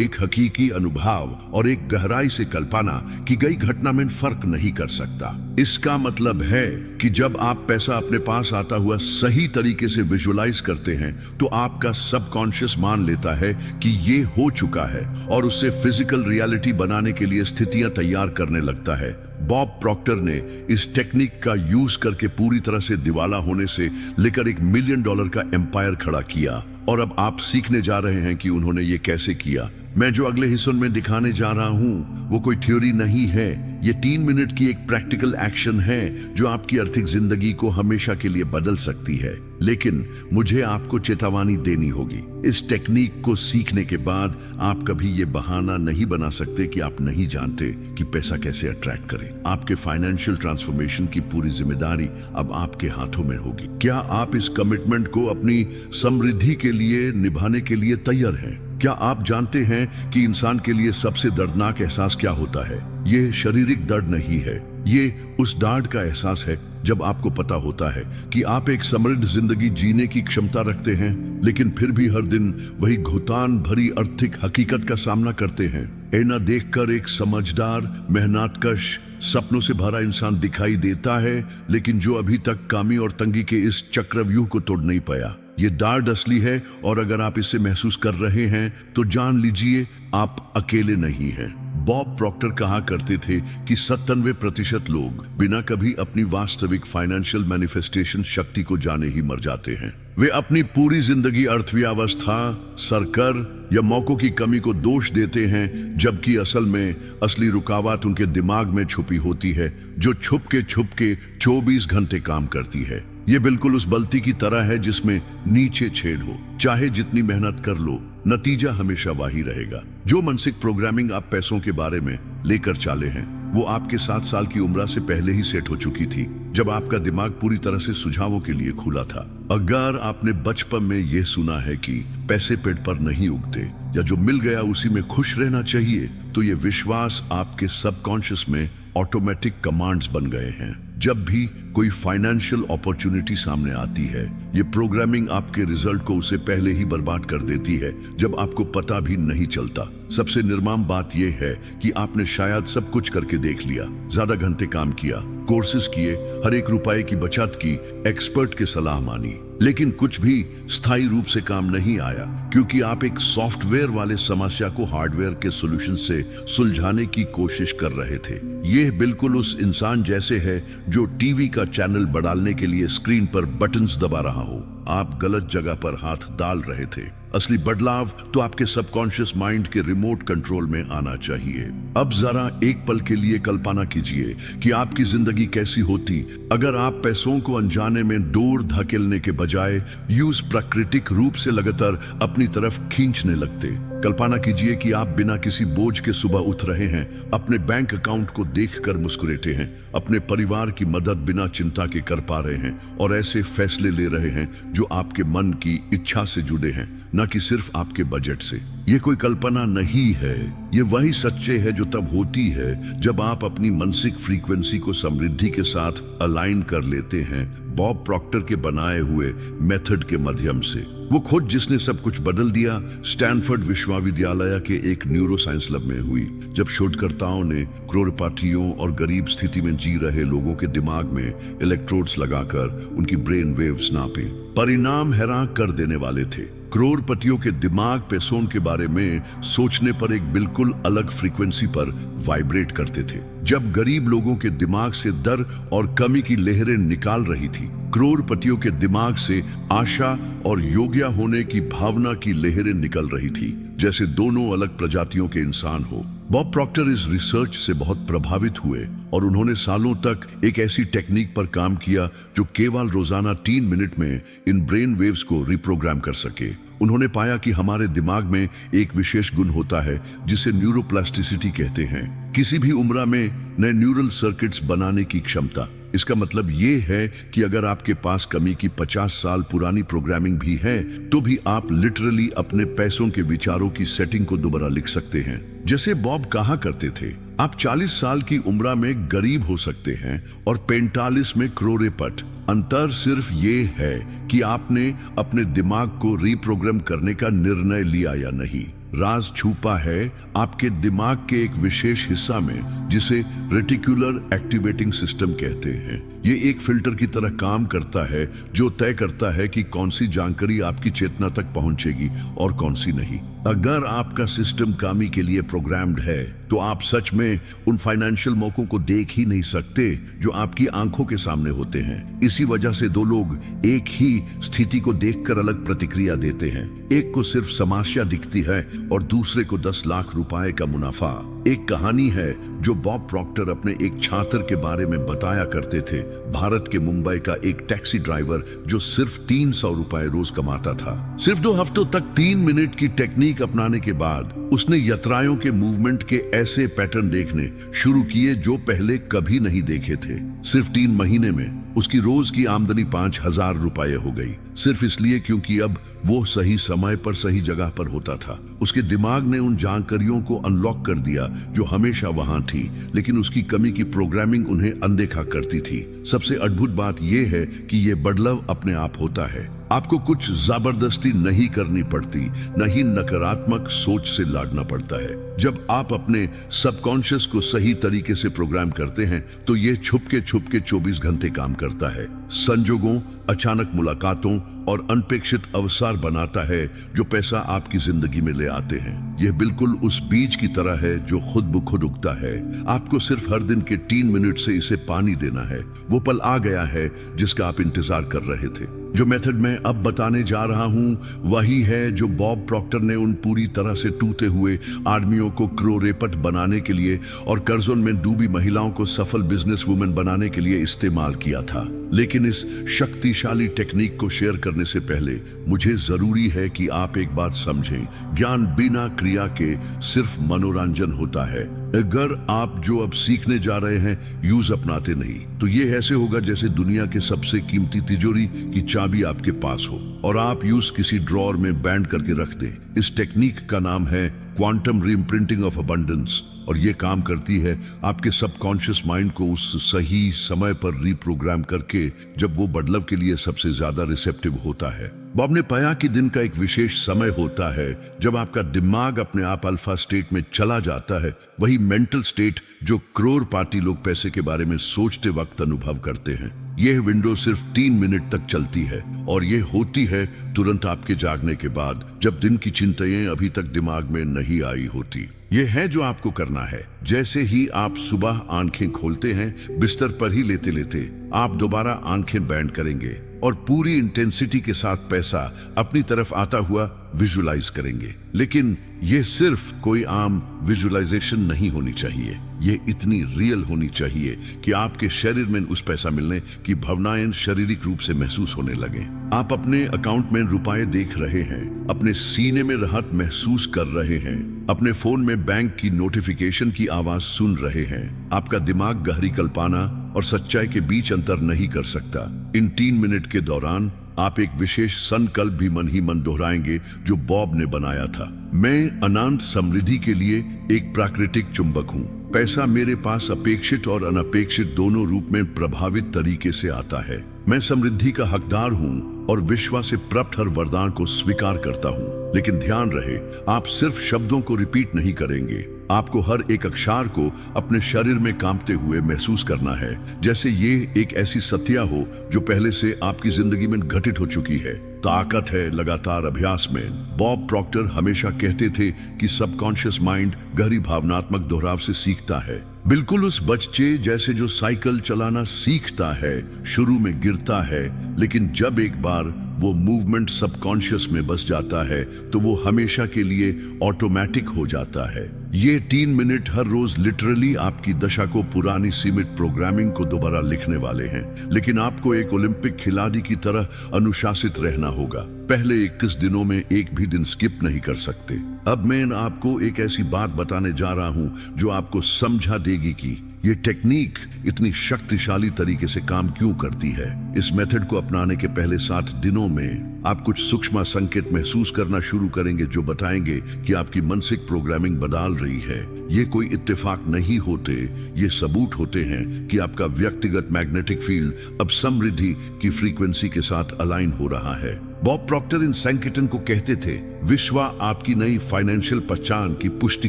एक हकीकी अनुभव और एक गहराई से कल्पना की गई घटना में फर्क नहीं कर सकता। इसका मतलब है कि जब आप पैसा अपने पास आता हुआ सही तरीके से विजुअलाइज करते हैं तो आपका सबकॉन्शियस मान लेता है कि ये हो चुका है और उससे फिजिकल रियलिटी बनाने के लिए स्थितियां तैयार करने लगता है। बॉब प्रॉक्टर ने इस टेक्निक का यूज करके पूरी तरह से दिवाला होने से लेकर $1 मिलियन का एम्पायर खड़ा किया, और अब आप सीखने जा रहे हैं कि उन्होंने ये कैसे किया। मैं जो अगले हिस्सों में दिखाने जा रहा हूं वो कोई थ्योरी नहीं है, ये 3 मिनट की एक प्रैक्टिकल एक्शन है जो आपकी आर्थिक जिंदगी को हमेशा के लिए बदल सकती है। लेकिन मुझे आपको चेतावनी देनी होगी, इस टेक्निक को सीखने के बाद आप कभी ये बहाना नहीं बना सकते कि आप नहीं जानते कि पैसा कैसे अट्रैक्ट करें। आपके फाइनेंशियल ट्रांसफॉर्मेशन की पूरी जिम्मेदारी अब आपके हाथों में होगी। क्या आप इस कमिटमेंट को अपनी समृद्धि के लिए निभाने के लिए तैयार हैं? क्या आप जानते हैं कि इंसान के लिए सबसे दर्दनाक एहसास क्या होता है? ये शारीरिक दर्द नहीं है, ये उस डांट का एहसास है जब आपको पता होता है कि आप एक समृद्ध जिंदगी जीने की क्षमता रखते हैं, लेकिन फिर भी हर दिन वही घुतान भरी आर्थिक हकीकत का सामना करते हैं। ऐना देखकर एक समझदार, मेहनतकश, सपनों से भरा इंसान दिखाई देता है, लेकिन जो अभी तक कमी और तंगी के इस चक्रव्यूह को तोड़ नहीं पाया। ये दर्द असली है, और अगर आप इसे महसूस कर रहे हैं तो जान लीजिए आप अकेले नहीं हैं। बॉब प्रॉक्टर कहा करते थे कि 97% लोग बिना कभी अपनी वास्तविक फाइनेंशियल मैनिफेस्टेशन शक्ति को जाने ही मर जाते हैं। वे अपनी पूरी जिंदगी अर्थव्यवस्था, सरकार या मौकों की कमी को दोष देते हैं, जबकि असल में असली रुकावट उनके दिमाग में छुपी होती है, जो छुप के 24 घंटे काम करती है। ये बिल्कुल उस बल्टी की तरह है जिसमें नीचे छेद हो, चाहे जितनी मेहनत कर लो, नतीजा हमेशा वही रहेगा। जो मानसिक प्रोग्रामिंग आप पैसों के बारे में लेकर चले हैं वो आपके 7 साल की उम्र से पहले ही सेट हो चुकी थी, जब आपका दिमाग पूरी तरह से सुझावों के लिए खुला था। अगर आपने बचपन में यह सुना है कि पैसे पेट पर नहीं उगते या जो मिल गया उसी में खुश रहना चाहिए, तो ये विश्वास आपके सबकॉन्शियस में ऑटोमेटिक कमांड्स बन गए हैं। जब भी कोई फाइनेंशियल अपॉर्चुनिटी सामने आती है, ये प्रोग्रामिंग आपके रिजल्ट को उसे पहले ही बर्बाद कर देती है, जब आपको पता भी नहीं चलता। सबसे निर्मम बात यह है कि आपने शायद सब कुछ करके देख लिया, ज्यादा घंटे काम किया, कोर्सेज किए, हर एक रुपए की बचत की, एक्सपर्ट की सलाह मानी, लेकिन कुछ भी स्थायी रूप से काम नहीं आया, क्योंकि आप एक सॉफ्टवेयर वाले समस्या को हार्डवेयर के सॉल्यूशन से सुलझाने की कोशिश कर रहे थे। यह बिल्कुल उस इंसान जैसे है जो टीवी का चैनल बदलने के लिए स्क्रीन पर बटन्स दबा रहा हो। आप गलत जगह पर हाथ डाल रहे थे। असली बदलाव तो आपके सबकॉन्शियस माइंड के रिमोट कंट्रोल में आना चाहिए। अब जरा एक पल के लिए कल्पना कीजिए कि आपकी जिंदगी कैसी होती अगर आप पैसों को अनजाने में दूर धकेलने के बजाय यूज प्राकृतिक रूप से लगातार अपनी तरफ खींचने लगते। कल्पना कीजिए कि आप बिना किसी बोझ के सुबह उठ रहे हैं, अपने बैंक अकाउंट को देखकर मुस्कुराते हैं, अपने परिवार की मदद बिना चिंता के कर पा रहे हैं, और ऐसे फैसले ले रहे हैं जो आपके मन की इच्छा से जुड़े हैं, न कि सिर्फ आपके बजट से। ये कोई कल्पना नहीं है, ये वही सच्चे है जो तब होती है जब आप अपनी मानसिक फ्रीक्वेंसी को समृद्धि के साथ अलाइन कर लेते हैं, बॉब प्रॉक्टर के बनाए हुए मेथड के माध्यम से। वो खुद जिसने सब कुछ बदल दिया, स्टैनफोर्ड विश्वविद्यालय के एक न्यूरो साइंस लैब में हुई, जब शोधकर्ताओं ने करोड़पतियों और गरीब स्थिति में जी रहे लोगों के दिमाग में इलेक्ट्रोड्स लगाकर उनकी ब्रेन वेव्स नापे। परिणाम हैरान कर देने वाले थे। करोड़पतियों के दिमाग पैसों के बारे में सोचने पर एक बिल्कुल अलग फ्रीक्वेंसी पर वाइब्रेट करते थे, जब गरीब लोगों के दिमाग से डर और कमी की लहरें निकाल रही थी। करोड़पतियों के दिमाग से आशा और योग्य होने की भावना की लहरें निकल रही थी, जैसे दोनों अलग प्रजातियों के इंसान हो। बॉब प्रॉक्टर इस रिसर्च से बहुत प्रभावित हुए और उन्होंने सालों तक एक ऐसी टेक्निक पर काम किया जो केवल रोजाना 3 मिनट में इन ब्रेन वेव्स को रिप्रोग्राम कर सके। उन्होंने पाया कि हमारे दिमाग में एक विशेष गुण होता है जिसे न्यूरोप्लास्टिसिटी कहते हैं, किसी भी उम्र में नए न्यूरल सर्किट्स बनाने की क्षमता। इसका मतलब ये है कि अगर आपके पास कमी की 50 साल पुरानी प्रोग्रामिंग भी है, तो भी आप लिटरली अपने पैसों के विचारों की सेटिंग को दोबारा लिख सकते हैं। जैसे बॉब कहा करते थे, आप 40 साल की उम्र में गरीब हो सकते हैं और 45 में करोड़पति। अंतर सिर्फ ये है कि आपने अपने दिमाग को रिप्रोग्राम करने का निर्णय लिया या नहीं। राज छुपा है आपके दिमाग के एक विशेष हिस्सा में जिसे रेटिकुलर एक्टिवेटिंग सिस्टम कहते हैं। ये एक फिल्टर की तरह काम करता है जो तय करता है कि कौन सी जानकारी आपकी चेतना तक पहुंचेगी और कौन सी नहीं। अगर आपका सिस्टम कामी के लिए प्रोग्राम्ड है तो आप सच में उन फाइनेंशियल मौकों को देख ही नहीं सकते जो आपकी आंखों के सामने होते हैं। इसी वजह से दो लोग एक ही स्थिति को देखकर अलग प्रतिक्रिया देते हैं। एक को सिर्फ समस्या दिखती है और दूसरे को 10 लाख रुपए का मुनाफा। एक कहानी है जो बॉब प्रॉक्टर अपने एक छात्र के बारे में बताया करते थे। भारत के मुंबई का एक टैक्सी ड्राइवर जो सिर्फ 300 रुपए रोज कमाता था। सिर्फ 2 हफ्तों तक 3 मिनट की टेक्निक अपनाने के बाद उसने यात्रियों के मूवमेंट के ऐसे पैटर्न देखने शुरू किए जो पहले कभी नहीं देखे थे। सिर्फ 3 महीने में उसकी रोज की आमदनी 5,000 रुपए हो गई, सिर्फ इसलिए क्योंकि अब वो सही समय पर सही जगह पर होता था। उसके दिमाग ने उन जानकारियों को अनलॉक कर दिया जो हमेशा वहां थी, लेकिन उसकी कमी की प्रोग्रामिंग उन्हें अनदेखा करती थी। सबसे अद्भुत बात यह है कि यह बदलाव अपने आप होता है। आपको कुछ जबरदस्ती नहीं करनी पड़ती, न ही नकारात्मक सोच से लड़ना पड़ता है। जब आप अपने सबकॉन्शियस को सही तरीके से प्रोग्राम करते हैं तो ये छुपके 24 घंटे काम करता है। संजोगों, अचानक मुलाकातों और अनपेक्षित अवसर बनाता है जो पैसा आपकी जिंदगी में ले आते हैं। यह बिल्कुल उस बीज की तरह है जो खुद ब खुद उगता है। आपको सिर्फ हर दिन के 3 मिनट से इसे पानी देना है। वो पल आ गया है जिसका आप इंतजार कर रहे थे। जो मेथड मैं अब बताने जा रहा हूं वही है जो बॉब प्रॉक्टर ने उन पूरी तरह से टूटे हुए आदमियों को क्रोरेपट बनाने के लिए और कर्जों में डूबी महिलाओं को सफल बिजनेस वुमेन बनाने के लिए इस्तेमाल किया था। लेकिन इस शक्तिशाली टेक्निक को शेयर करने से पहले मुझे जरूरी है कि आप एक बात समझें, ज्ञान बिना क्रिया के सिर्फ मनोरंजन होता है। अगर आप जो अब सीखने जा रहे हैं यूज अपनाते नहीं तो ये ऐसे होगा जैसे दुनिया के सबसे कीमती तिजोरी की चाबी आपके पास हो और आप यूज किसी ड्रॉर में बैंड करके रख दें। इस टेक्निक का नाम है क्वांटम रीइम्प्रिंटिंग ऑफ अबंडेंस और ये काम करती है आपके सबकॉन्शियस माइंड को उस सही समय पर रीप्रोग्राम करके जब वो बदलाव के लिए सबसे ज्यादा रिसेप्टिव होता है। बॉब ने पाया कि दिन का एक विशेष समय होता है जब आपका दिमाग अपने आप अल्फा स्टेट में चला जाता है, वही मेंटल स्टेट जो करोड़ पार्टी लोग पैसे के बारे में सोचते वक्त अनुभव करते हैं। यह विंडो सिर्फ 3 मिनट तक चलती है और यह होती है तुरंत आपके जागने के बाद, जब दिन की चिंताएं अभी तक दिमाग में नहीं आई होती। यह है जो आपको करना है। जैसे ही आप सुबह आंखें खोलते हैं, बिस्तर पर ही लेते लेते आप दोबारा आंखें बैंड करेंगे और पूरी इंटेंसिटी के साथ पैसा अपनी तरफ आता हुआ विजुलाइज करेंगे। लेकिन यह सिर्फ कोई आम विजुलाइजेशन नहीं होनी चाहिए, ये इतनी रियल होनी चाहिए कि आपके शरीर में उस पैसा मिलने की भावनाएं शारीरिक रूप से महसूस होने लगे। आप अपने अकाउंट में रुपए देख रहे हैं, अपने सीने में राहत महसूस कर रहे हैं, अपने फोन में बैंक की नोटिफिकेशन की आवाज सुन रहे हैं। आपका दिमाग गहरी कल्पना और सच्चाई के बीच अंतर नहीं कर सकता। इन 3 मिनट के दौरान आप एक विशेष संकल्प भी मन ही मन दोहराएंगे जो बॉब ने बनाया था। मैं अनंत समृद्धि के लिए एक प्राकृतिक चुंबक हूँ। पैसा मेरे पास अपेक्षित और अनपेक्षित दोनों रूप में प्रभावित तरीके से आता है। मैं समृद्धि का हकदार हूँ और विश्व से प्राप्त हर वरदान को स्वीकार करता हूँ। लेकिन ध्यान रहे, आप सिर्फ शब्दों को रिपीट नहीं करेंगे, आपको हर एक अक्षर को अपने शरीर में कांपते हुए महसूस करना है, जैसे ये एक ऐसी सत्या हो जो पहले से आपकी जिंदगी में घटित हो चुकी है। ताकत है लगातार अभ्यास में। बॉब प्रॉक्टर हमेशा कहते थे कि सबकॉन्शियस माइंड गहरी भावनात्मक दोहराव से सीखता है, बिल्कुल उस बच्चे जैसे जो साइकिल चलाना सीखता है, शुरू में गिरता है, लेकिन जब एक बार वो मूवमेंट सबकॉन्शियस में बस जाता है तो वो हमेशा के लिए ऑटोमेटिक हो जाता है। ये 3 मिनट हर रोज लिटरली आपकी दशा को, पुरानी सीमित प्रोग्रामिंग को दोबारा लिखने वाले हैं। लेकिन आपको एक ओलंपिक खिलाड़ी की तरह अनुशासित रहना होगा। पहले 21 दिनों में एक भी दिन स्किप नहीं कर सकते। अब मैं आपको एक ऐसी बात बताने जा रहा हूं जो आपको समझा देगी कि ये टेक्निक इतनी शक्तिशाली तरीके से काम क्यों करती है। इस मेथड को अपनाने के पहले 7 दिनों में आप कुछ सूक्ष्म संकेत महसूस करना शुरू करेंगे जो बताएंगे कि आपकी मानसिक प्रोग्रामिंग बदल रही है। ये कोई इत्तेफाक नहीं होते, ये सबूत होते हैं कि आपका व्यक्तिगत मैग्नेटिक फील्ड अब समृद्धि की फ्रीक्वेंसी के साथ अलाइन हो रहा है। बॉब प्रॉक्टर इन सैंकेटन को कहते थे, विश्व आपकी नई फाइनेंशियल पहचान की पुष्टि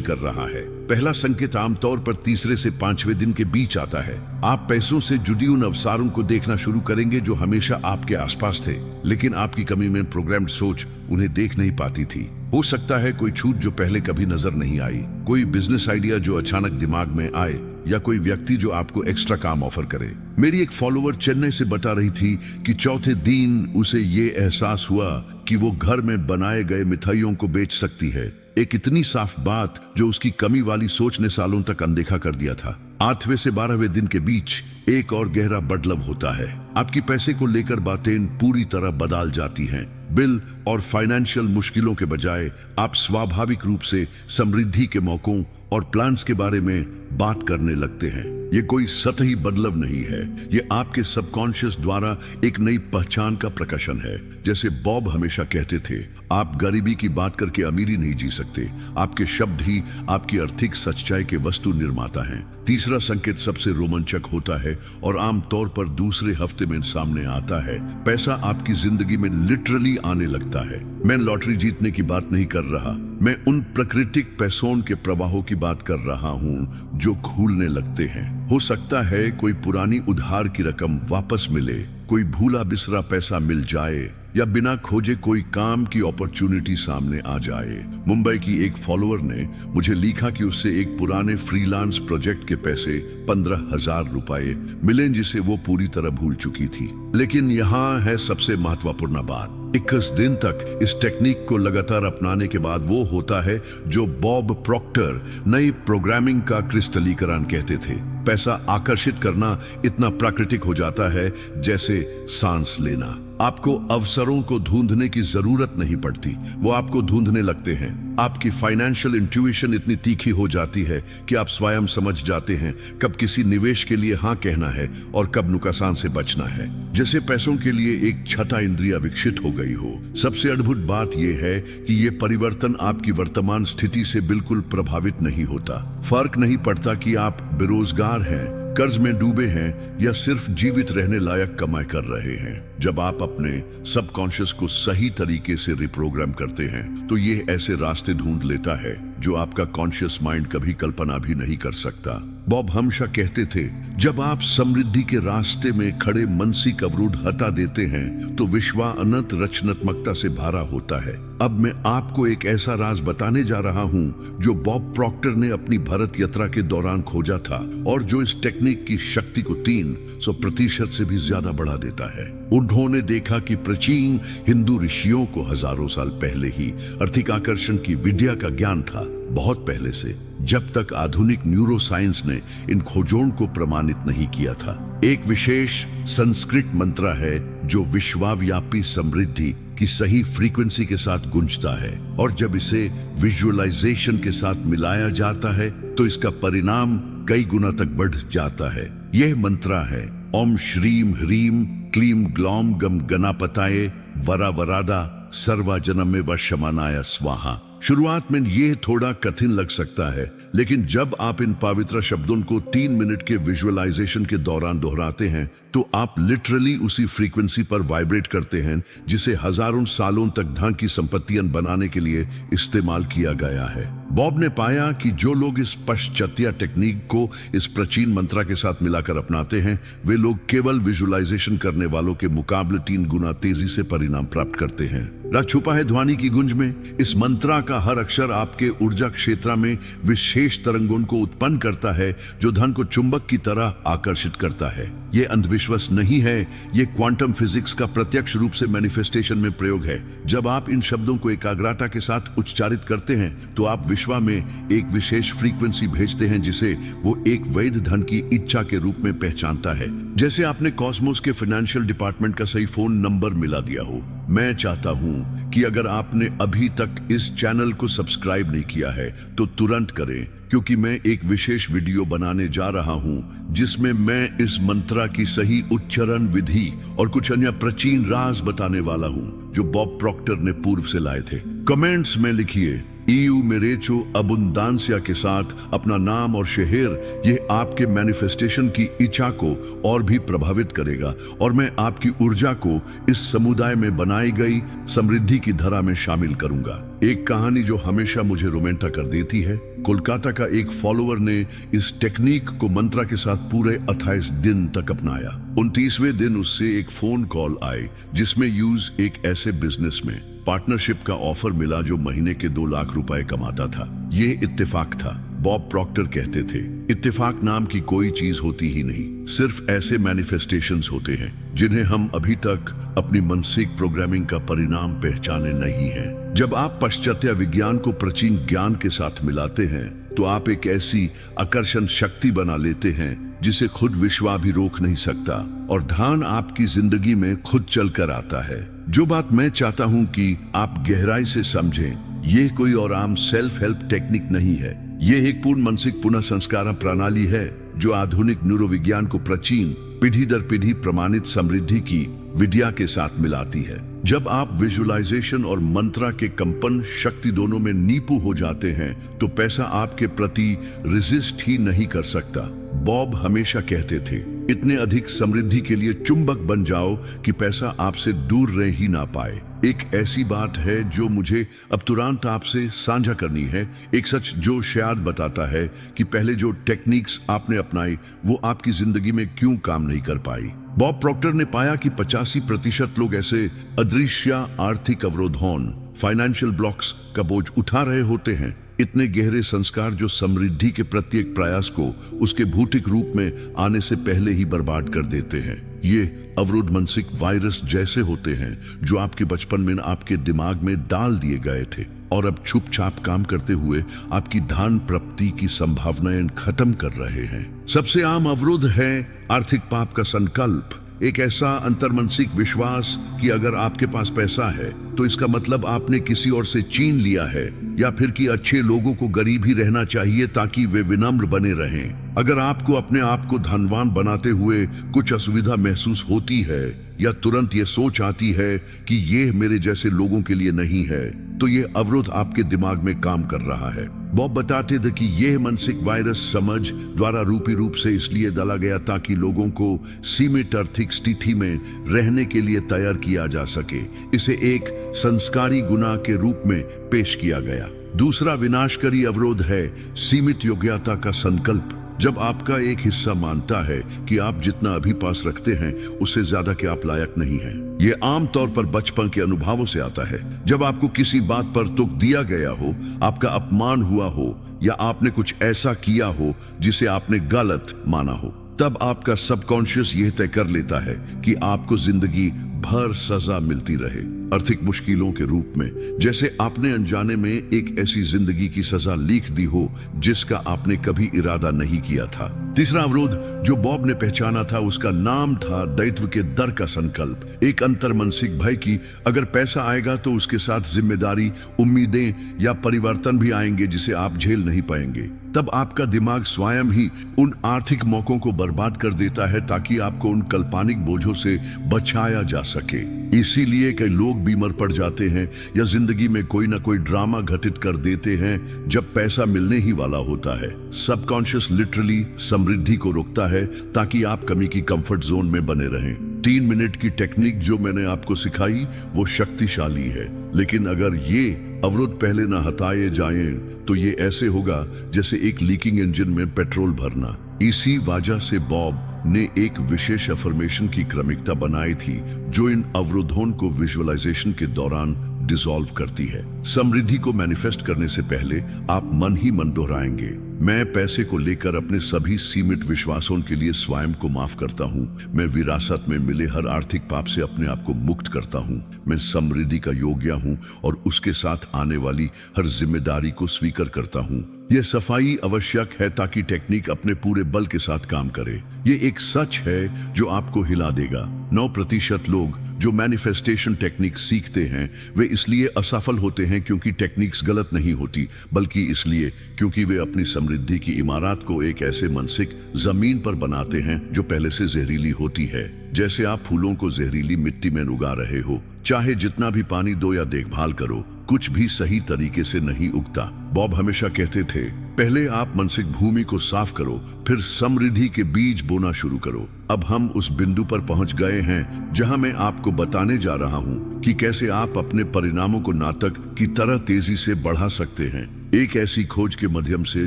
कर रहा है। पहला संकेत आमतौर पर तीसरे से 5वें दिन के बीच आता है। आप पैसों से जुड़ी उन अवसरों को देखना शुरू करेंगे जो हमेशा आपके आसपास थे, लेकिन आपकी कमी में प्रोग्राम्ड सोच उन्हें देख नहीं पाती थी। हो सकता है कोई छूट जो पहले कभी नजर नहीं आई, कोई बिजनेस आइडिया जो अचानक दिमाग में आए, या कोई व्यक्ति जो आपको एक्स्ट्रा काम ऑफर करे। मेरी एक फॉलोअर चेन्नई से बता रही थी कि चौथे दिन उसे ये एहसास हुआ कि वो घर में बनाए गए मिठाइयों को बेच सकती है। एक इतनी साफ बात जो उसकी कमी वाली सोच ने सालों तक अनदेखा कर दिया था। 8वें से 12वें दिन के बीच एक और गहरा बदलाव होता है। आपकी पैसे को लेकर बातें पूरी तरह बदल जाती हैं। बिल और फाइनेंशियल मुश्किलों के बजाय आप स्वाभाविक रूप से समृद्धि के मौकों और प्लान्स के बारे में बात करने लगते हैं। ये कोई सतही बदलाव नहीं है, ये आपके सबकॉन्शियस द्वारा एक नई पहचान का प्रकाशन है। जैसे बॉब हमेशा कहते थे, आप गरीबी की बात करके अमीरी नहीं जी सकते, आपके शब्द ही आपकी आर्थिक सच्चाई के वस्तु निर्माता हैं। तीसरा संकेत सबसे रोमांचक होता है और आमतौर पर दूसरे हफ्ते में सामने आता है। पैसा आपकी जिंदगी में लिटरली आने लगता है। मैं लॉटरी जीतने की बात नहीं कर रहा, मैं उन प्राकृतिक पैसों के प्रवाहों की बात कर रहा हूं जो घूलने लगते हैं। हो सकता है कोई पुरानी उधार की रकम वापस मिले, कोई भूला बिसरा पैसा मिल जाए, या बिना खोजे कोई काम की अपॉर्चुनिटी सामने आ जाए। मुंबई की एक फॉलोअर ने मुझे लिखा कि उससे एक पुराने फ्रीलांस प्रोजेक्ट के पैसे 15,000 रुपए मिले जिसे वो पूरी तरह भूल चुकी थी। लेकिन यहाँ है सबसे महत्वपूर्ण बात, 21 दिन तक इस टेक्निक को लगातार अपनाने के बाद वो होता है जो बॉब प्रॉक्टर नई प्रोग्रामिंग का क्रिस्टलीकरण कहते थे। पैसा आकर्षित करना इतना प्राकृतिक हो जाता है जैसे सांस लेना। आपको अवसरों को ढूंढने की जरूरत नहीं पड़ती, वो आपको ढूंढने लगते हैं। आपकी फाइनेंशियल इंट्यूशन इतनी तीखी हो जाती है कि आप स्वयं समझ जाते हैं कब किसी निवेश के लिए हाँ कहना है और कब नुकसान से बचना है। जैसे पैसों के लिए एक छठा इंद्रिया विकसित हो गई हो। सबसे अद्भुत बात यह है कि ये परिवर्तन आपकी वर्तमान स्थिति से बिल्कुल प्रभावित नहीं होता। फर्क नहीं पड़ता कि आप बेरोजगार हैं, कर्ज में डूबे हैं या सिर्फ जीवित रहने लायक कमाई कर रहे हैं। जब आप अपने सबकॉन्शियस को सही तरीके से रिप्रोग्राम करते हैं तो ये ऐसे रास्ते ढूंढ लेता है जो आपका कॉन्शियस माइंड कभी कल्पना भी नहीं कर सकता। बॉब हमेशा कहते थे, जब आप समृद्धि के रास्ते में खड़े मानसिक अवरोध हटा देते हैं तो विश्व अनंत रचनात्मकता से भरा होता है। अब मैं आपको एक ऐसा राज बताने जा रहा हूं जो बॉब प्रॉक्टर ने अपनी भारत यात्रा के दौरान खोजा था और जो इस टेक्निक की शक्ति को 300% से भी ज्यादा बढ़ा देता है। उन्होंने देखा कि प्राचीन हिंदू ऋषियों को हजारों साल पहले ही आर्थिक आकर्षण की विद्या का ज्ञान था, बहुत पहले से, जब तक आधुनिक न्यूरोसाइंस ने इन खोजों को प्रमाणित नहीं किया था। एक विशेष संस्कृत मंत्र है जो विश्वव्यापी समृद्धि की सही फ्रीक्वेंसी के साथ गूंजता है, और जब इसे विजुअलाइजेशन के साथ मिलाया जाता है तो इसका परिणाम कई गुना तक बढ़ जाता है। यह मंत्र है ओम श्रीम ह्रीम क्लीम ग्लौम गम गणापताये वरा वरादा सर्वा जन्म में वर्षमानाय स्वाहा। शुरुआत में ये थोड़ा कठिन लग सकता है, लेकिन जब आप इन पवित्र शब्दों को 3 मिनट के विजुअलाइजेशन के दौरान दोहराते हैं तो आप लिटरली उसी फ्रीक्वेंसी पर वाइब्रेट करते हैं जिसे हजारों सालों तक धन की संपत्तियां बनाने के लिए इस्तेमाल किया गया है। बॉब ने पाया कि जो लोग इस पाश्चात्य टेक्निक को इस प्राचीन मंत्र के साथ मिलाकर अपनाते हैं वे लोग केवल विजुअलाइजेशन करने वालों के मुकाबले 3 गुना तेजी से परिणाम प्राप्त करते हैं। राज छुपा है ध्वनि की गुंज में। इस मंत्र का हर अक्षर आपके ऊर्जा क्षेत्र में विशेष तरंगों को उत्पन्न करता है जो धन को चुंबक की तरह आकर्षित करता है। ये अंधविश्वास नहीं है, ये क्वांटम फिजिक्स का प्रत्यक्ष रूप से मैनिफेस्टेशन में प्रयोग है। जब आप इन शब्दों को एकाग्रता के साथ उच्चारित करते हैं तो आप विश्व में एक विशेष फ्रीक्वेंसी भेजते हैं जिसे वो एक वैध धन की इच्छा के रूप में पहचानता है। जैसे आपने कॉस्मोस के फाइनेंशियल डिपार्टमेंट का सही फोन नंबर मिला दिया हो। मैं चाहता हूं कि अगर आपने अभी तक इस चैनल को सब्सक्राइब नहीं किया है तो तुरंत करें, क्योंकि मैं एक विशेष वीडियो बनाने जा रहा हूं जिसमें मैं इस मंत्र की सही उच्चारण विधि और कुछ अन्य प्राचीन राज बताने वाला हूं जो बॉब प्रॉक्टर ने पूर्व से लाए थे। कमेंट्स में लिखिए ईयू मेरेचो अबुंदांसिया के साथ अपना नाम और शहर, यह आपके मैनिफेस्टेशन की इच्छा को और भी प्रभावित करेगा और मैं आपकी ऊर्जा को इस समुदाय में बनाई गई समृद्धि की धारा में शामिल करूंगा। एक कहानी जो हमेशा मुझे रोमांटिक कर देती है। कोलकाता का एक फॉलोअर ने इस टेक्निक को मंत्रा के साथ पूरे 28 दिन तक अपनाया। 29वें दिन उससे एक फोन कॉल आई जिसमें यूज एक ऐसे बिजनेस में पार्टनरशिप का ऑफर मिला जो महीने के 2 लाख रुपए कमाता था। ये इत्तेफाक था। बॉब प्रॉक्टर कहते थे, इत्तेफाक नाम की कोई चीज होती ही नहीं, सिर्फ ऐसे मैनिफेस्टेशंस होते हैं जिन्हें हम अभी तक अपनी मानसिक प्रोग्रामिंग का परिणाम पहचाने नहीं हैं। जब आप पाश्चात्य विज्ञान को प्राचीन ज्ञान के साथ मिलाते हैं तो आप एक ऐसी आकर्षण शक्ति बना लेते हैं जिसे खुद विश्व भी रोक नहीं सकता और धन आपकी जिंदगी में खुद चलकर आता है। जो बात मैं चाहता हूं कि आप गहराई से समझें, ये कोई और आम सेल्फ हेल्प टेक्निक नहीं है। ये एक पूर्ण मानसिक पुनः संस्कार प्रणाली है जो आधुनिक न्यूरोविज्ञान को प्राचीन पीढ़ी दर पीढ़ी प्रमाणित समृद्धि की विद्या के साथ मिलाती है। जब आप विजुअलाइजेशन और मंत्रा के कंपन शक्ति दोनों में नीपु हो जाते हैं तो पैसा आपके प्रति रेजिस्ट ही नहीं कर सकता। बॉब हमेशा कहते थे, इतने अधिक समृद्धि के लिए चुंबक बन जाओ कि पैसा आपसे दूर रह ही ना पाए। एक ऐसी बात है जो मुझे अब तुरंत आपसे साझा करनी है, एक सच जो शायद बताता है कि पहले जो टेक्निक्स आपने अपनाई वो आपकी जिंदगी में क्यों काम नहीं कर पाई। बॉब प्रॉक्टर ने पाया कि 85% लोग ऐसे अदृश्य आर्थिक अवरोधों फाइनेंशियल ब्लॉक्स का बोझ उठा रहे होते हैं, इतने गहरे संस्कार जो समृद्धि के प्रत्येक प्रयास को उसके भौतिक रूप में आने से पहले ही बर्बाद कर देते हैं। ये अवरोध मानसिक वायरस जैसे होते हैं जो आपके बचपन में आपके दिमाग में डाल दिए गए थे और अब छुपछाप काम करते हुए आपकी धन प्राप्ति की संभावनाएं खत्म कर रहे हैं। सबसे आम अवरोध है आर्थिक पाप का संकल्प, एक ऐसा अंतर्मानसिक विश्वास कि अगर आपके पास पैसा है तो इसका मतलब आपने किसी और से छीन लिया है, या फिर कि अच्छे लोगों को गरीब ही रहना चाहिए ताकि वे विनम्र बने रहें। अगर आपको अपने आप को धनवान बनाते हुए कुछ असुविधा महसूस होती है या तुरंत ये सोच आती है कि ये मेरे जैसे लोगों के लिए नहीं है, तो ये अवरोध आपके दिमाग में काम कर रहा है। बॉब बताते थे कि यह मानसिक वायरस समझ द्वारा रूप से इसलिए डाला गया ताकि लोगों को सीमित आर्थिक स्थिति में रहने के लिए तैयार किया जा सके। इसे एक संस्कारी गुनाह के रूप में पेश किया गया। दूसरा विनाशकारी अवरोध है सीमित योग्यता का संकल्प। जब आपका एक हिस्सा मानता है कि आप जितना अभी पास रखते हैं उससे ज्यादा के आप लायक नहीं हैं। ये आमतौर पर बचपन के अनुभवों से आता है। जब आपको किसी बात पर तुक दिया गया हो, आपका अपमान हुआ हो या आपने कुछ ऐसा किया हो जिसे आपने गलत माना हो, तब आपका सबकॉन्शियस यह तय कर लेता है कि आपको जिंदगी भर सजा मिलती रहे, आर्थिक मुश्किलों के रूप में, जैसे आपने अनजाने में एक ऐसी जिंदगी की सजा लिख दी हो जिसका आपने कभी इरादा नहीं किया था। तीसरा अवरोध जो बॉब ने पहचाना था उसका नाम था दायित्व के दर का संकल्प। एक अंतर्मानसिक भय की अगर पैसा आएगा तो उसके साथ जिम्मेदारी, उम्मीदें या परिवर्तन भी आएंगे जिसे आप झेल नहीं पाएंगे। तब आपका दिमाग स्वयं ही उन आर्थिक मौकों को बर्बाद कर देता है ताकि आपको उन काल्पनिक बोझों से बचाया जा सके। इसीलिए कई लोग बीमार पड़ जाते हैं या जिंदगी में कोई ना कोई ड्रामा घटित कर देते हैं जब पैसा मिलने ही वाला होता है। सबकॉन्शियस लिटरली समृद्धि को रोकता है ताकि आप कमी की कंफर्ट जोन में बने रहें। 3 मिनट की टेक्निक जो मैंने आपको सिखाई वो शक्तिशाली है, लेकिन अगर ये अवरोध पहले ना हटाए जाएं तो ये ऐसे होगा जैसे एक लीकिंग इंजन में पेट्रोल भरना। इसी वजह से बॉब ने एक विशेष अफर्मेशन की क्रमिकता बनाई थी जो इन अवरोधों को विजुअलाइजेशन के दौरान डिसॉल्व करती है। समृद्धि को मैनिफेस्ट करने से पहले आप मन ही मन दोहराएंगे, मैं पैसे को लेकर अपने सभी सीमित विश्वासों के लिए स्वयं को माफ करता हूँ, मैं विरासत में मिले हर आर्थिक पाप से अपने आप को मुक्त करता हूँ, मैं समृद्धि का योग्य हूँ और उसके साथ आने वाली हर जिम्मेदारी को स्वीकार करता हूँ। यह सफाई आवश्यक है ताकि टेक्निक अपने पूरे बल के साथ काम करे। ये एक सच है जो आपको हिला देगा। 9% लोग जो मैनिफेस्टेशन टेक्निक सीखते हैं वे इसलिए असफल होते हैं क्योंकि टेक्निक्स गलत नहीं होती, बल्कि इसलिए क्योंकि वे अपनी समृद्धि की इमारत को एक ऐसे मानसिक जमीन पर बनाते हैं जो पहले से जहरीली होती है। जैसे आप फूलों को जहरीली मिट्टी में उगा रहे हो, चाहे जितना भी पानी दो या देखभाल करो, कुछ भी सही तरीके से नहीं उगता। बॉब हमेशा कहते थे, पहले आप मानसिक भूमि को साफ करो, फिर समृद्धि के बीज बोना शुरू करो। अब हम उस बिंदु पर पहुंच गए हैं जहां मैं आपको बताने जा रहा हूं कि कैसे आप अपने परिणामों को नाटक की तरह तेजी से बढ़ा सकते हैं। एक ऐसी खोज के माध्यम से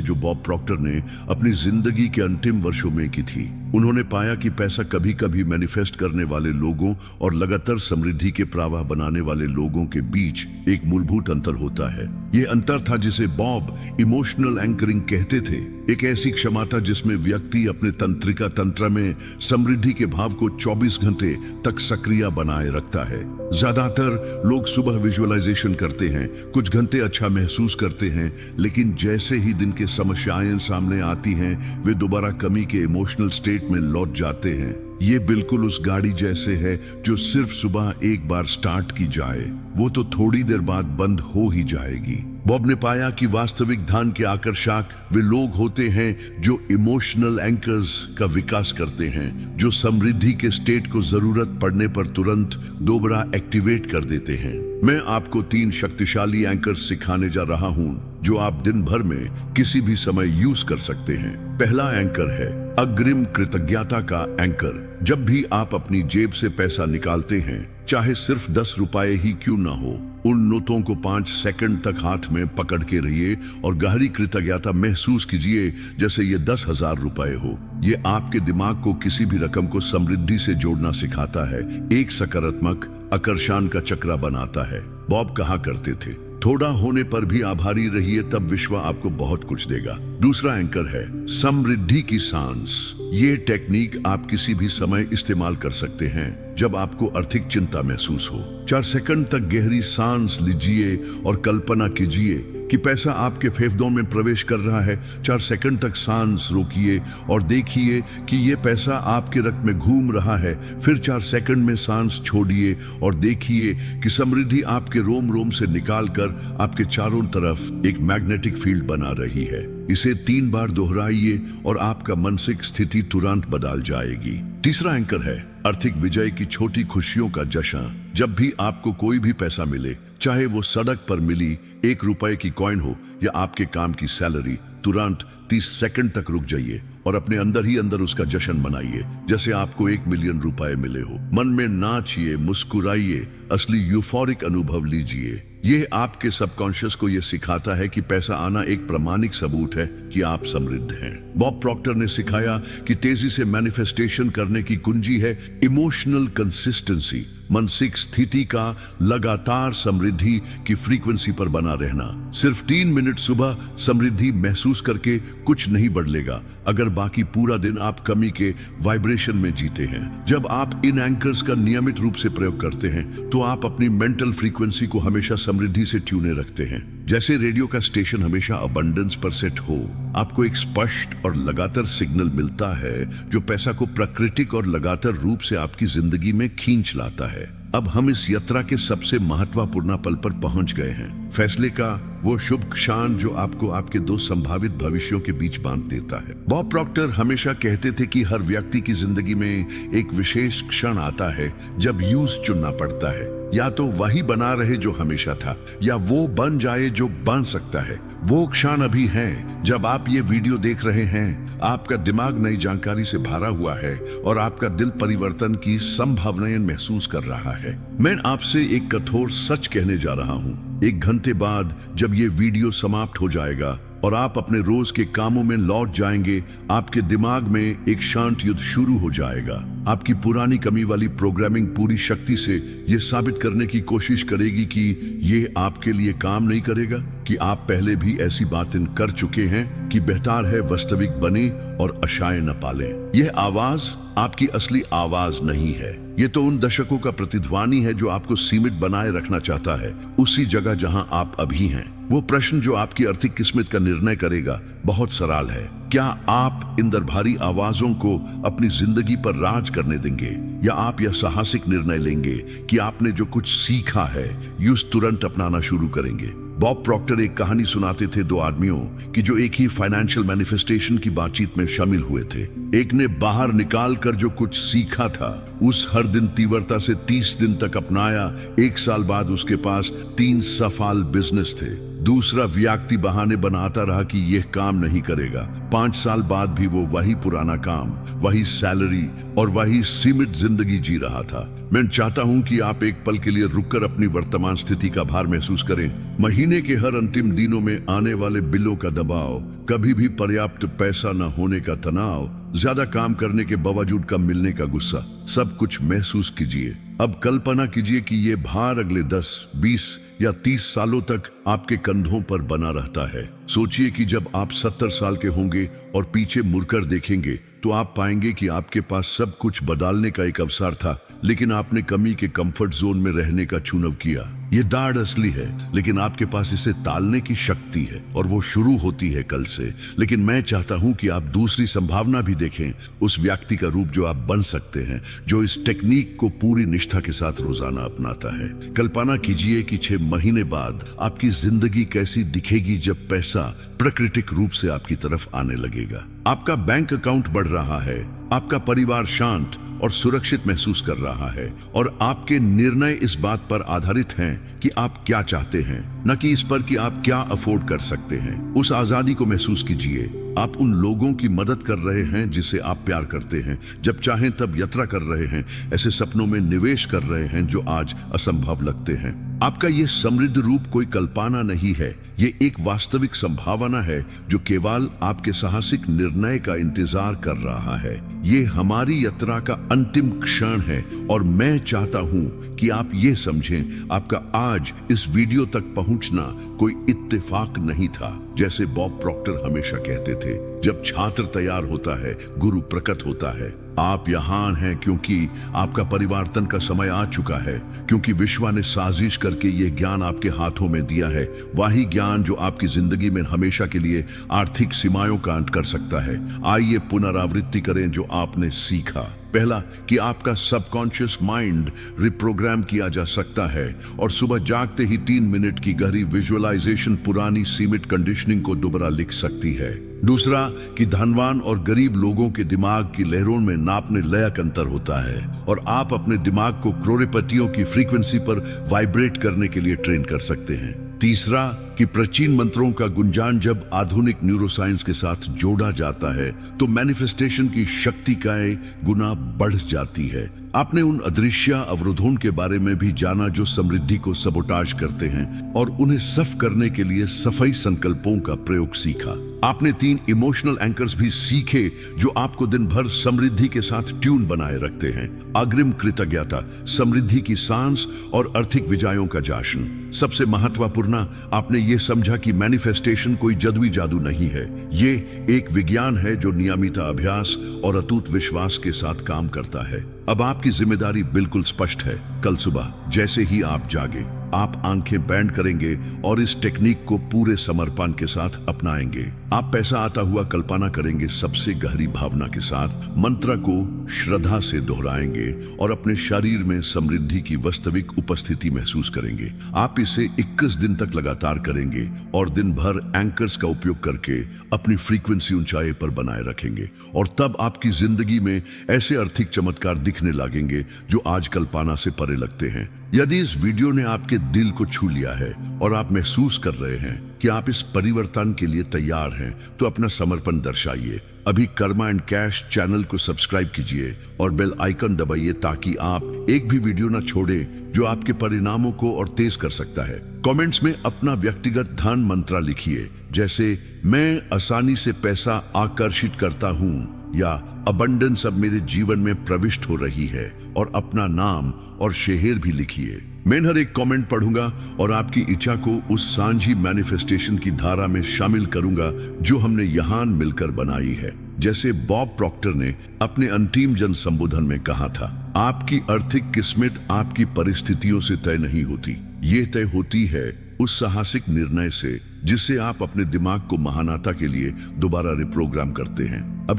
जो बॉब प्रॉक्टर ने अपनी जिंदगी के अंतिम वर्षों में की थी। उन्होंने पाया कि पैसा कभी कभी मैनिफेस्ट करने वाले लोगों और लगातार समृद्धि के प्रवाह बनाने वाले लोगों के बीच एक मूलभूत अंतर होता है। ये अंतर था जिसे बॉब इमोशनल एंकरिंग कहते थे। एक ऐसी क्षमता जिसमें व्यक्ति अपने तंत्रिका तंत्र में समृद्धि के भाव को 24 घंटे तक सक्रिय बनाए रखता है। ज्यादातर लोग सुबह विजुअलाइजेशन करते हैं, कुछ घंटे अच्छा महसूस करते हैं, लेकिन जैसे ही दिन की समस्याएं सामने आती हैं वे दोबारा कमी के इमोशनल स्टेट में लौट जाते हैं। ये बिल्कुल उस गाड़ी जैसे है जो सिर्फ सुबह एक बार स्टार्ट की जाए वो तो थोड़ी देर बाद बंद हो ही जाएगी। बॉब ने पाया कि वास्तविक धन के आकर्षक वे लोग होते हैं जो इमोशनल एंकर्स का विकास करते हैं, जो समृद्धि के स्टेट को जरूरत पड़ने पर तुरंत दोबारा एक्टिवेट कर देते हैं। मैं आपको 3 शक्तिशाली एंकर्स सिखाने जा रहा हूं जो आप दिन भर में किसी भी समय यूज कर सकते हैं। पहला एंकर है अग्रिम कृतज्ञता का एंकर। जब भी आप अपनी जेब से पैसा निकालते हैं, चाहे सिर्फ 10 रुपए ही क्यों ना हो, उन नोटों को 5 सेकंड तक हाथ में पकड़ के रहिए और गहरी कृतज्ञता महसूस कीजिए जैसे ये 10,000 रुपए हो। ये आपके दिमाग को किसी भी रकम को समृद्धि से जोड़ना सिखाता है, एक सकारात्मक आकर्षण का चक्र बनाता है। बॉब कहा करते थे, थोड़ा होने पर भी आभारी रहिए, तब विश्व आपको बहुत कुछ देगा। दूसरा एंकर है समृद्धि की सांस। ये टेक्निक आप किसी भी समय इस्तेमाल कर सकते हैं जब आपको आर्थिक चिंता महसूस हो। 4 सेकंड तक गहरी सांस लीजिए और कल्पना कीजिए कि पैसा आपके फेफड़ों में प्रवेश कर रहा है। 4 सेकंड तक सांस रोकिए और देखिए कि ये पैसा आपके रक्त में घूम रहा है। फिर 4 सेकंड में सांस छोड़िए और देखिए कि समृद्धि आपके रोम रोम से निकालकर आपके चारों तरफ एक मैग्नेटिक फील्ड बना रही है। इसे 3 बार दोहराइए और आपका मानसिक स्थिति तुरंत बदल जाएगी। तीसरा एंकर है आर्थिक विजय की छोटी खुशियों का जश्न। जब भी आपको कोई भी पैसा मिले, चाहे वो सड़क पर मिली 1 रुपए की कॉइन हो या आपके काम की सैलरी, तुरंत 30 सेकंड तक रुक जाइए और अपने अंदर ही अंदर उसका जश्न मनाइए जैसे आपको 1 मिलियन रुपए मिले हो। मन में नाचिए, मुस्कुराइए, असली यूफोरिक अनुभव लीजिए। ये आपके सबकॉन्शियस को यह सिखाता है कि पैसा आना एक प्रामाणिक सबूत है कि आप समृद्ध हैं। बॉब प्रॉक्टर ने सिखाया कि तेजी से मैनिफेस्टेशन करने की कुंजी है इमोशनल कंसिस्टेंसी, मानसिक स्थिति का लगातार समृद्धि की फ्रीक्वेंसी पर बना रहना। सिर्फ 3 मिनट सुबह समृद्धि महसूस करके कुछ नहीं बदलेगा अगर बाकी पूरा दिन आप कमी के वाइब्रेशन में जीते हैं। जब आप इन एंकर्स का नियमित रूप से प्रयोग करते हैं तो आप अपनी मेंटल फ्रीक्वेंसी को हमेशा समृद्धि से ट्यूने रखते हैं। जैसे रेडियो का स्टेशन हमेशा अबंडेंस पर सेट हो, आपको एक स्पष्ट और लगातार सिग्नल मिलता है जो पैसा को प्राकृतिक और लगातार रूप से आपकी जिंदगी में खींच लाता है। अब हम इस यात्रा के सबसे महत्वपूर्ण पल पर पहुंच गए हैं, फैसले का वो शुभ क्षण जो आपको आपके 2 संभावित भविष्यों के बीच बांध देता है। बॉब प्रॉक्टर हमेशा कहते थे कि हर व्यक्ति की जिंदगी में एक विशेष क्षण आता है जब यूज चुनना पड़ता है, या तो वही बना रहे जो हमेशा था या वो बन जाए जो बन सकता है। वो क्षण अभी है जब आप ये वीडियो देख रहे हैं। आपका दिमाग नई जानकारी से भरा हुआ है और आपका दिल परिवर्तन की संभावनाएं महसूस कर रहा है। मैं आपसे एक कठोर सच कहने जा रहा हूं। 1 घंटे बाद जब ये वीडियो समाप्त हो जाएगा और आप अपने रोज के कामों में लौट जाएंगे, आपके दिमाग में एक शांत युद्ध शुरू हो जाएगा। आपकी पुरानी कमी वाली प्रोग्रामिंग पूरी शक्ति से यह साबित करने की कोशिश करेगी कि ये आपके लिए काम नहीं करेगा, कि आप पहले भी ऐसी बातें कर चुके हैं कि बेहतर है वास्तविक बने और आशाएं न पालें। यह आवाज आपकी असली आवाज नहीं है। ये तो उन दशकों का प्रतिध्वनि है जो आपको सीमित बनाए रखना चाहता है, उसी जगह जहां आप अभी हैं। वो प्रश्न जो आपकी आर्थिक किस्मत का निर्णय करेगा बहुत सरल है। क्या आप इन दरबारी आवाजों को अपनी जिंदगी पर राज करने देंगे, या आप यह साहसिक निर्णय लेंगे कि आपने जो कुछ सीखा है यूं तुरंत अपनाना शुरू करेंगे। बॉब प्रॉक्टर एक कहानी सुनाते थे दो आदमियों की जो एक ही फाइनेंशियल मैनिफेस्टेशन की बातचीत में शामिल हुए थे। एक ने बाहर निकाल कर जो कुछ सीखा था उस हर दिन तीव्रता से 30 दिन तक अपनाया। 1 साल बाद उसके पास 3 सफल बिजनेस थे। दूसरा व्यक्ति बहाने बनाता रहा कि यह काम नहीं करेगा। 5 साल बाद भी वो वही पुराना काम, वही सैलरी और वही सीमित जिंदगी जी रहा था। मैं चाहता हूं कि आप एक पल के लिए रुककर अपनी वर्तमान स्थिति का भार महसूस करें। महीने के हर अंतिम दिनों में आने वाले बिलों का दबाव, कभी भी पर्याप्त पैसा न होने का तनाव, ज्यादा काम करने के बावजूद कम मिलने का गुस्सा, सब कुछ महसूस कीजिए। अब कल्पना कीजिए कि ये भार अगले 10, 20 या 30 सालों तक आपके कंधों पर बना रहता है। सोचिए कि जब आप 70 साल के होंगे और पीछे मुड़कर देखेंगे तो आप पाएंगे कि आपके पास सब कुछ बदलने का एक अवसर था, लेकिन आपने कमी के कंफर्ट जोन में रहने का चुनाव किया। ये दाढ़ असली है, लेकिन आपके पास इसे टालने की शक्ति है और वो शुरू होती है कल से। लेकिन मैं चाहता हूं कि आप दूसरी संभावना भी देखें, उस व्यक्ति का रूप जो आप बन सकते हैं, जो इस टेक्निक को पूरी निष्ठा के साथ रोजाना अपनाता है। कल्पना कीजिए कि 6 महीने बाद आपकी जिंदगी कैसी दिखेगी जब पैसा प्राकृतिक रूप से आपकी तरफ आने लगेगा। आपका बैंक अकाउंट बढ़ रहा है, आपका परिवार शांत और सुरक्षित महसूस कर रहा है, और आपके निर्णय इस बात पर आधारित हैं कि आप क्या चाहते हैं, न कि इस पर कि आप क्या अफोर्ड कर सकते हैं। उस आजादी को महसूस कीजिए। आप उन लोगों की मदद कर रहे हैं जिसे आप प्यार करते हैं, जब चाहें तब यात्रा कर रहे हैं, ऐसे सपनों में निवेश कर रहे हैं जो आज असंभव लगते हैं। आपका ये समृद्ध रूप कोई कल्पना नहीं है, ये एक वास्तविक संभावना है जो केवल आपके साहसिक निर्णय का इंतजार कर रहा है। ये हमारी यात्रा का अंतिम क्षण है और मैं चाहता हूं कि आप ये समझें, आपका आज इस वीडियो तक पहुंचना कोई इत्तेफाक नहीं था। जैसे बॉब प्रॉक्टर हमेशा कहते थे, जब छात्र तैयार होता है गुरु प्रकट होता है। आप यहाँ हैं क्योंकि आपका परिवर्तन का समय आ चुका है, क्योंकि विश्व ने साजिश करके ये ज्ञान आपके हाथों में दिया है, वही ज्ञान जो आपकी जिंदगी में हमेशा के लिए आर्थिक सीमाओं का अंत कर सकता है। आइए पुनरावृत्ति करें जो आपने सीखा। पहला, कि आपका सबकॉन्शियस माइंड रिप्रोग्राम किया जा सकता है और सुबह जागते ही 3 मिनट की गहरी विजुअलाइजेशन पुरानी सीमित कंडीशनिंग को दोबारा लिख सकती है। दूसरा, कि धनवान और गरीब लोगों के दिमाग की लहरों में नापने लायक अंतर होता है और आप अपने दिमाग को करोड़पतियों की फ्रीक्वेंसी पर वाइब्रेट करने के लिए ट्रेन कर सकते हैं। तीसरा, कि प्राचीन मंत्रों का गुंजान जब आधुनिक न्यूरोसाइंस के साथ जोड़ा जाता है तो मैनिफेस्टेशन की शक्ति कई गुना बढ़ जाती है। आपने उन अदृश्य अवरोधों के बारे में भी जाना जो समृद्धि को सबोटाज करते हैं और उन्हें सफ करने के लिए सफाई संकल्पों का प्रयोग सीखा। आपने 3 इमोशनल एंकर्स भी सीखे जो आपको दिन भर समृद्धि के साथ ट्यून बनाए रखते हैं। अग्रिम कृतज्ञता, समृद्धि की सांस और आर्थिक विजयों का जश्न। सबसे महत्वपूर्ण, आपने ये समझा कि मैनिफेस्टेशन कोई जादुई जादू नहीं है, ये एक विज्ञान है जो नियमित अभ्यास और अटूट विश्वास के साथ काम करता है। अब आपकी जिम्मेदारी बिल्कुल स्पष्ट है। कल सुबह जैसे ही आप जागे, आप आंखें बैंड करेंगे और इस टेक्निक को पूरे समर्पण के साथ अपनाएंगे। आप पैसा आता हुआ कल्पना करेंगे, सबसे गहरी भावना के साथ मंत्र को श्रद्धा से दोहराएंगे और अपने शरीर में समृद्धि की वास्तविक उपस्थिति महसूस करेंगे। आप इसे 21 दिन तक लगातार करेंगे और दिन भर एंकर्स का उपयोग करके अपनी फ्रीक्वेंसी ऊंचाई पर बनाए रखेंगे, और तब आपकी जिंदगी में ऐसे आर्थिक चमत्कार दिखने लगेंगे जो आज कल्पना से परे लगते हैं। यदि इस वीडियो ने आपके दिल को छू लिया है और आप महसूस कर रहे हैं कि आप इस परिवर्तन के लिए तैयार हैं, तो अपना समर्पण दर्शाइए। अभी कर्मा एंड कैश चैनल को सब्सक्राइब कीजिए और बेल आइकन दबाइए ताकि आप एक भी वीडियो न छोड़ें जो आपके परिणामों को और तेज कर सकता है। कमेंट्स में अपना व्यक्तिगत धन मंत्र लिखिए, जैसे मैं आसानी से पैसा आकर्षित करता हूँ या अबंडेंस अब मेरे जीवन में प्रविष्ट हो रही है, और अपना नाम और शहर भी लिखिए। मैं हर एक कमेंट पढ़ूंगा और आपकी इच्छा को उस सांझी मैनिफेस्टेशन की धारा में शामिल करूंगा जो हमने यहाँ मिलकर बनाई है। जैसे बॉब प्रॉक्टर ने अपने अंतिम जन संबोधन में कहा था, आपकी आर्थिक किस्मत आपकी परिस्थितियों से तय नहीं होती, ये तय होती है उस साहसिक निर्णय से जिससे आप अपने दिमाग को महानता के लिए दोबारा रिप्रोग्राम करते हैं। अब